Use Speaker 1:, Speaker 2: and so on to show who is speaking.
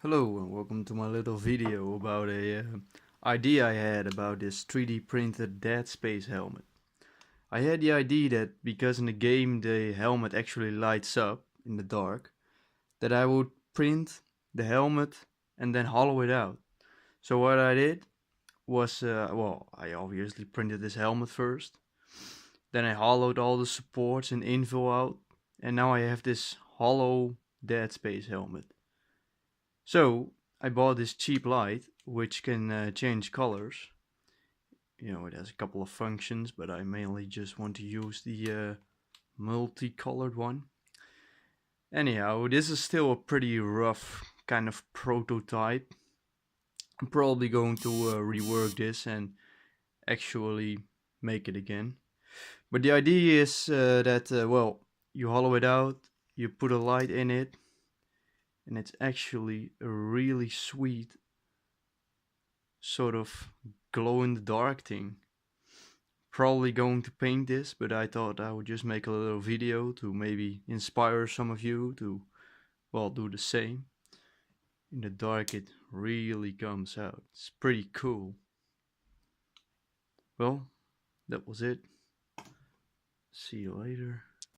Speaker 1: Hello and welcome to my little video about a idea I had about this 3D printed Dead Space helmet. I had the idea that because in the game the helmet actually lights up in the dark, that I would print the helmet and then hollow it out. So what I did was, I obviously printed this helmet first, then I hollowed all the supports and info out, and now I have this hollow Dead Space helmet. So I bought this cheap light which can change colors. You know, it has a couple of functions, but I mainly just want to use the multicolored one. Anyhow, this is still a pretty rough kind of prototype. I'm probably going to rework this and actually make it again. But the idea is that, you hollow it out, you put a light in it, and it's actually a really sweet sort of glow in the dark thing. Probably going to paint this, but I thought I would just make a little video to maybe inspire some of you to, do the same. In the dark it really comes out. It's pretty cool. Well, that was it. See you later.